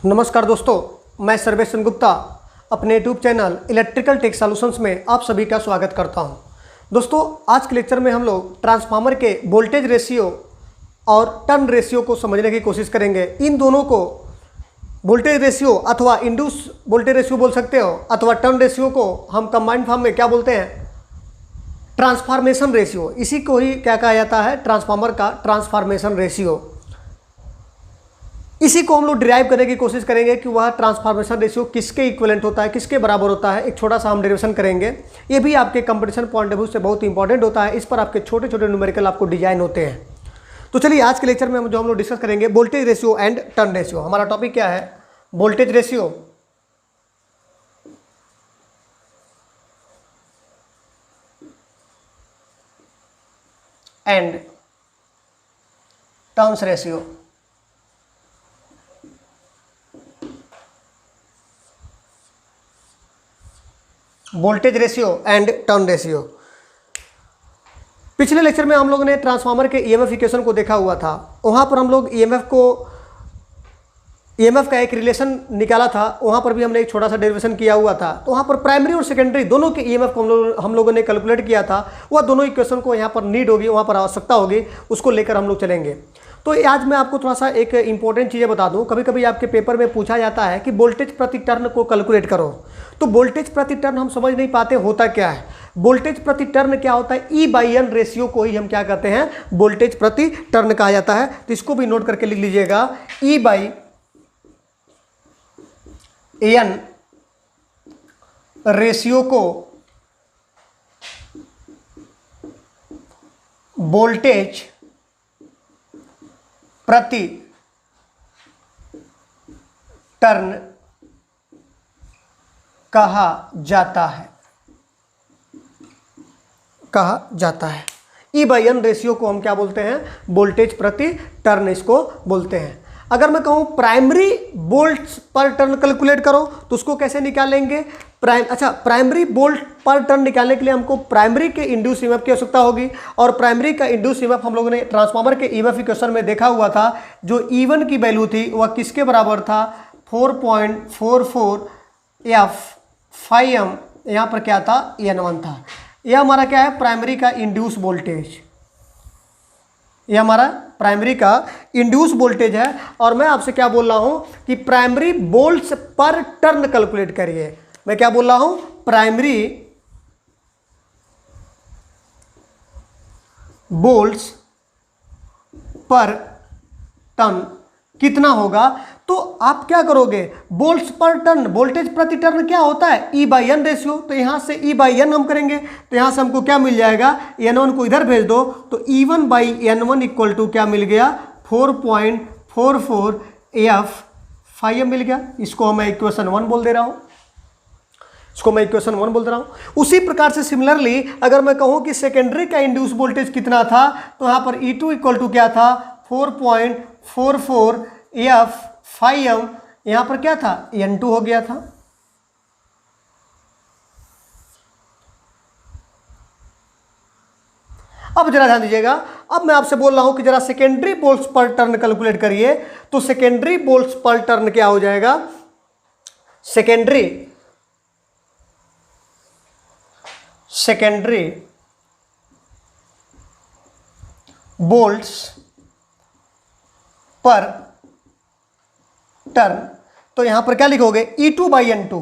नमस्कार दोस्तों, मैं सर्वेश गुप्ता अपने YouTube channel electrical tech solutions में आप सभी का स्वागत करता हूं। दोस्तों, आज के लेक्चर में हम लोग ट्रांसफार्मर के वोल्टेज रेशियो और टर्न रेशियो को समझने की कोशिश करेंगे। इन दोनों को वोल्टेज रेशियो अथवा इंड्यूस वोल्टेज रेशियो बोल सकते हो, अथवा टर्न रेशियो को हम कंबाइंड फॉर्म में क्या बोलते हैं, ट्रांसफॉर्मेशन रेशियो। इसी को ही क्या कहा जाता है, ट्रांसफार्मर का ट्रांसफॉर्मेशन रेशियो। इसी को हम लोग डिराइव करने की कोशिश करेंगे कि वह ट्रांसफॉर्मेशन रेशियो किसके इक्विवेलेंट होता है, किसके बराबर होता है। एक छोटा सा हम डेरिवेशन करेंगे। ये भी आपके कंपटीशन पॉइंट ऑफ व्यू से बहुत इंपॉर्टेंट होता है। इस पर आपके छोटे छोटे न्यूमेरिकल आपको डिजाइन होते हैं। तो चलिए, आज के लेक्चर में जो हम लोग डिस्कस करेंगे voltage ratio and turn ratio. हमारा टॉपिक क्या है, voltage ratio and turns ratio. Voltage ratio and turn ratio. पिछले लेक्चर में हम लोगों ने ट्रांसफार्मर के ईएमएफ इक्वेशन को देखा हुआ था। वहाँ पर हम लोग ईएमएफ का एक रिलेशन निकाला था। वहाँ पर भी हमने एक छोटा सा डेरिवेशन किया हुआ था। तो वहाँ पर प्राइमरी और सेकेंडरी दोनों के ईएमएफ को हम लोगों ने कैलकुलेट किया था। वह दोनों इक्वेशन को यहाँ पर नीड होगी, वहाँ पर आवश्यकता होगी, उसको लेकर हम लोग चलेंगे। तो आज मैं आपको थोड़ा सा एक इंपॉर्टेंट चीज़ें बता दूं। कभी कभी आपके पेपर में पूछा जाता है कि वोल्टेज प्रति टर्न को कैलकुलेट करो। तो वोल्टेज प्रति टर्न हम समझ नहीं पाते होता क्या है। वोल्टेज प्रति टर्न क्या होता है, E/N रेशियो को ही हम क्या कहते हैं, वोल्टेज प्रति टर्न कहा जाता है। तो इसको भी नोट करके लिख लीजिएगा, E/N रेशियो को वोल्टेज प्रति टर्न कहा जाता है। E/N रेशियो को हम क्या बोलते हैं, वोल्टेज प्रति टर्न इसको बोलते हैं। अगर मैं कहूं प्राइमरी वोल्ट्स पर टर्न कैलकुलेट करो तो उसको कैसे निकालेंगे, प्राइमरी वोल्ट पर टर्न निकालने के लिए हमको प्राइमरी के इंड्यूस ईएमएफ की आवश्यकता होगी। और प्राइमरी का इंड्यूस ईएमएफ हम लोगों ने ट्रांसफार्मर के ईएमएफ इक्वेशन में देखा हुआ था। जो E1 की वैल्यू थी वह किसके बराबर था, 4.44 F∅m। यहाँ पर क्या था, N1 था। यह हमारा क्या है, प्राइमरी का इंड्यूस वोल्टेज। यह हमारा प्राइमरी का इंड्यूस वोल्टेज है। और मैं आपसे क्या बोल रहा हूं कि प्राइमरी वोल्ट्स पर टर्न कैलकुलेट करिए। मैं क्या बोल रहा हूं, प्राइमरी वोल्ट्स पर टर्न कितना होगा। तो आप क्या करोगे, वोल्ट्स पर टर्न, वोल्टेज प्रति टर्न क्या होता है, E/N रेशियो। तो यहां से E/N हम करेंगे तो यहां से हमको क्या मिल जाएगा, N1 को इधर भेज दो तो E1/N1 इक्वल टू क्या मिल गया, 4.44 F∅m मिल गया। इसको मैं इक्वेशन 1 बोल दे रहा हूं। उसी प्रकार से सिमिलरली अगर मैं कहूं कि सेकेंडरी का इंड्यूस वोल्टेज कितना था, तो यहां पर E2 इक्वल टू क्या था, 4.44 F∅m। यहां पर क्या था, N2 हो गया था। अब जरा ध्यान दीजिएगा, अब मैं आपसे बोल रहा हूं कि जरा सेकेंडरी वोल्ट्स पर टर्न कैलकुलेट करिए। तो सेकेंडरी वोल्ट्स पर टर्न क्या हो जाएगा, सेकेंडरी वोल्ट्स पर टर्न। तो यहां पर क्या लिखोगे, E2/N2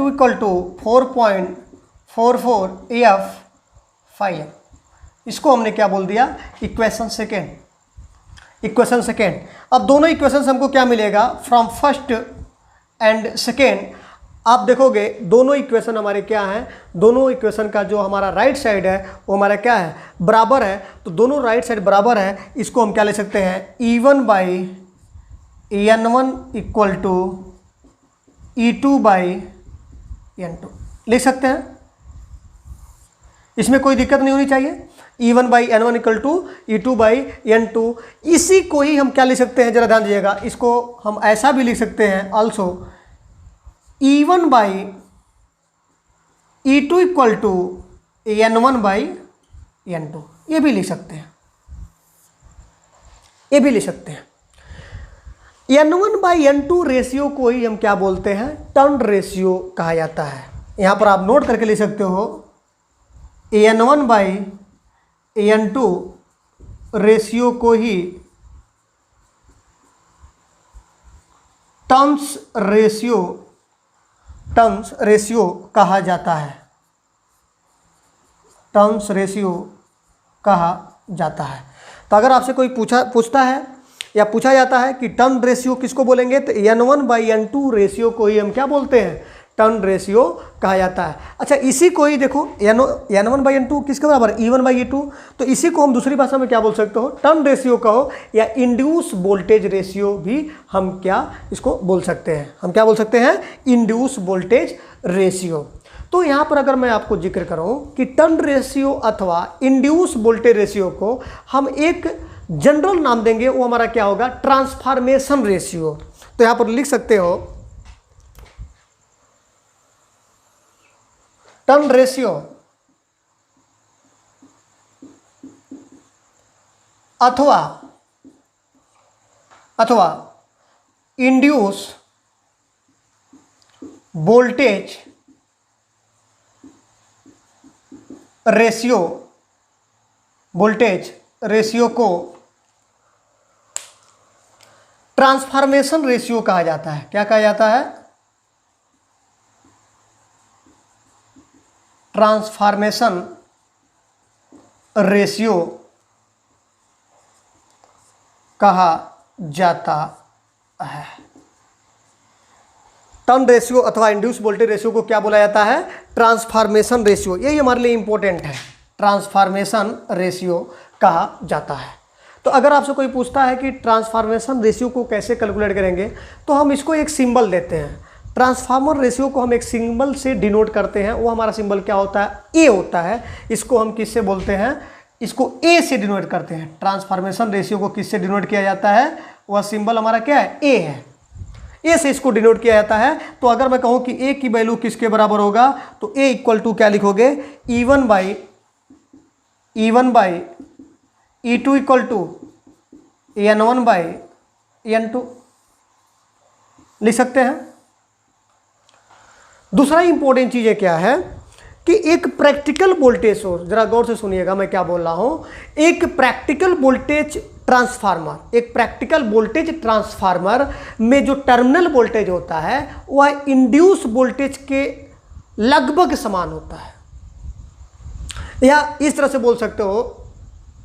इक्वल टू 4.44 F∅m। इसको हमने क्या बोल दिया, इक्वेशन सेकेंड। अब दोनों इक्वेशन हमको क्या मिलेगा, फ्रॉम फर्स्ट एंड सेकेंड। आप देखोगे दोनों इक्वेशन हमारे क्या हैं, दोनों इक्वेशन का जो हमारा राइट साइड है वो हमारा क्या है, बराबर है। तो दोनों राइट साइड बराबर है। इसको हम क्या ले सकते हैं, E1/N1 इक्वल टू E2/N2 लिख सकते हैं। इसमें कोई दिक्कत नहीं होनी चाहिए। E1/N1 equal to E2/N2। इसी को ही हम क्या लिख सकते हैं, जरा ध्यान दीजिएगा, इसको हम ऐसा भी लिख सकते हैं, also E1/E2 equal to N1/N2, ये भी लिख सकते हैं, ये भी लिख सकते हैं। N1/N2 रेशियो को ही हम क्या बोलते हैं, टर्न रेशियो कहा जाता है। यहाँ पर आप नोट करके लिख सकते हो, N1/N2 रेशियो को ही टर्न्स रेशियो कहा जाता है। टर्न्स रेशियो कहा जाता है। तो अगर आपसे कोई पूछता है या पूछा जाता है कि टर्न रेशियो किसको बोलेंगे, तो N1/N2 रेशियो को ही हम क्या बोलते हैं, टर्न रेशियो कहा जाता है। अच्छा, इसी को ही देखो, N1/N2 किसके बराबर, E1/E2, तो इसी को हम दूसरी भाषा में क्या बोल सकते हो, टर्न रेशियो कहो या इंड्यूस वोल्टेज रेशियो भी हम क्या इसको बोल सकते हैं, हम क्या बोल सकते हैं, इंड्यूस वोल्टेज रेशियो। तो यहाँ पर अगर मैं आपको जिक्र करूँ कि टर्न रेशियो अथवा इंड्यूस वोल्टेज रेशियो को हम एक जनरल नाम देंगे, वो हमारा क्या होगा, ट्रांसफॉर्मेशन रेशियो। तो यहाँ पर लिख सकते हो टर्न रेशियो अथवा इंड्यूस वोल्टेज रेशियो को ट्रांसफॉर्मेशन रेशियो कहा जाता है। क्या कहा जाता है, ट्रांसफॉर्मेशन रेशियो कहा जाता है। टर्न रेशियो अथवा इंड्यूस वोल्टेज रेशियो को क्या बोला जाता है, ट्रांसफॉर्मेशन रेशियो। यही हमारे लिए इंपॉर्टेंट है, ट्रांसफॉर्मेशन रेशियो कहा जाता है। तो अगर आपसे कोई पूछता है कि ट्रांसफॉर्मेशन रेशियो को कैसे कैलकुलेट करेंगे, तो हम इसको एक सिंबल देते हैं। ट्रांसफार्मर रेशियो को हम एक सिंबल से डिनोट करते हैं। वो हमारा सिंबल क्या होता है, ए होता है। इसको हम किससे बोलते हैं, इसको ए से डिनोट करते हैं। ट्रांसफॉर्मेशन रेशियो को किससे डिनोट किया जाता है, वह सिंबल हमारा क्या है, ए है। ए से इसको डिनोट किया जाता है। तो अगर मैं कहूँ कि ए की वैल्यू किसके बराबर होगा, तो ए इक्वल टू क्या लिखोगे, E1/E2 इक्वल टू N1/N2 लिख सकते हैं। दूसरा इंपॉर्टेंट चीज़ क्या है कि एक प्रैक्टिकल वोल्टेज सोर्स, जरा गौर से सुनिएगा मैं क्या बोल रहा हूं, एक प्रैक्टिकल वोल्टेज ट्रांसफार्मर में जो टर्मिनल वोल्टेज होता है वह इंड्यूस वोल्टेज के लगभग समान होता है। या इस तरह से बोल सकते हो,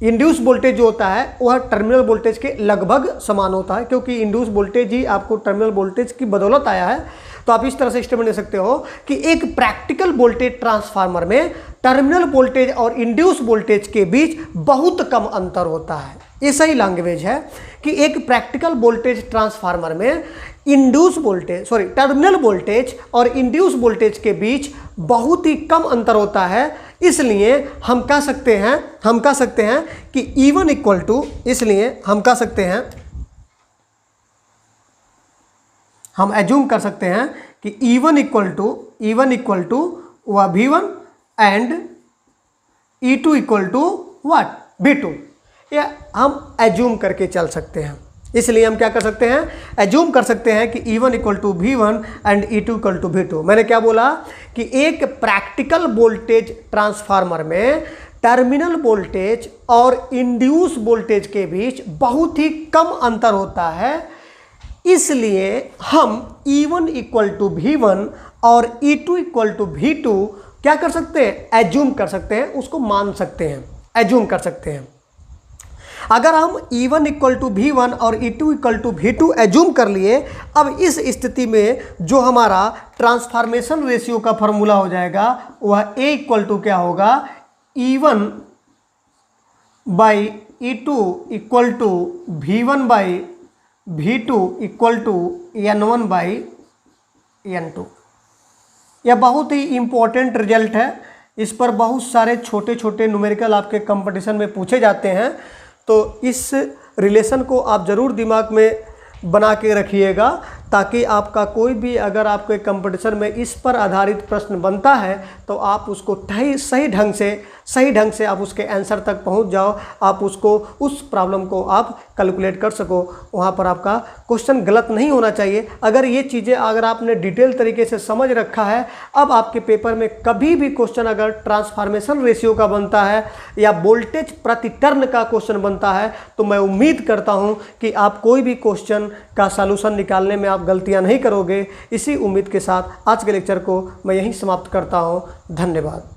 इंड्यूस वोल्टेज जो होता है वह टर्मिनल वोल्टेज के लगभग समान होता है, क्योंकि इंड्यूस वोल्टेज ही आपको टर्मिनल वोल्टेज की बदौलत आया है। तो आप इस तरह से स्टेटमेंट दे सकते हो कि एक प्रैक्टिकल वोल्टेज ट्रांसफार्मर में टर्मिनल वोल्टेज और इंड्यूस वोल्टेज के बीच बहुत कम अंतर होता है। ये सही लैंग्वेज है कि एक प्रैक्टिकल वोल्टेज ट्रांसफार्मर में टर्मिनल वोल्टेज और इंड्यूस वोल्टेज के बीच बहुत ही कम अंतर होता है। इसलिए हम कह सकते हैं कि E1 इक्वल टू, इसलिए हम कह सकते हैं, हम एज्यूम कर सकते हैं कि E1 इक्वल टू वह V1 and E2 equal to what, V2। या हम एज्यूम करके चल सकते हैं। इसलिए हम क्या कर सकते हैं, एज्यूम कर सकते हैं कि E1 equal to V1 and E2 equal to V2। मैंने क्या बोला कि एक प्रैक्टिकल वोल्टेज ट्रांसफार्मर में टर्मिनल वोल्टेज और इंड्यूस वोल्टेज के बीच बहुत ही कम अंतर होता है। इसलिए हम E1 इक्वल टू V1 और E2 इक्वल टू V2 क्या कर सकते हैं, एज्यूम कर सकते हैं, उसको मान सकते हैं, एज्यूम कर सकते हैं। अगर हम E1 इक्वल टू V1 और E2 equal to V2 assume कर लिए, अब इस स्थिति में जो हमारा ट्रांसफॉर्मेशन रेशियो का फॉर्मूला हो जाएगा वह A इक्वल टू क्या होगा, E1/E2 equal to V1/V2 equal to N1/N2। यह बहुत ही इंपॉर्टेंट रिजल्ट है। इस पर बहुत सारे छोटे छोटे न्यूमेरिकल आपके कंपटीशन में पूछे जाते हैं। तो इस रिलेशन को आप ज़रूर दिमाग में बना के रखिएगा, ताकि आपका कोई भी अगर आपके कंपटीशन में इस पर आधारित प्रश्न बनता है तो आप उसको सही ढंग से सही ढंग से आप उसके आंसर तक पहुंच जाओ, आप उसको उस प्रॉब्लम को आप कैलकुलेट कर सको। वहाँ पर आपका क्वेश्चन गलत नहीं होना चाहिए। अगर ये चीज़ें अगर आपने डिटेल तरीके से समझ रखा है, अब आपके पेपर में कभी भी क्वेश्चन अगर ट्रांसफॉर्मेशन रेशियो का बनता है या वोल्टेज प्रति टर्न का क्वेश्चन बनता है, तो मैं उम्मीद करता हूँ कि आप कोई भी क्वेश्चन का सॉल्यूशन निकालने में आप गलतियाँ नहीं करोगे। इसी उम्मीद के साथ आज के लेक्चर को मैं यहीं समाप्त करता हूँ। धन्यवाद।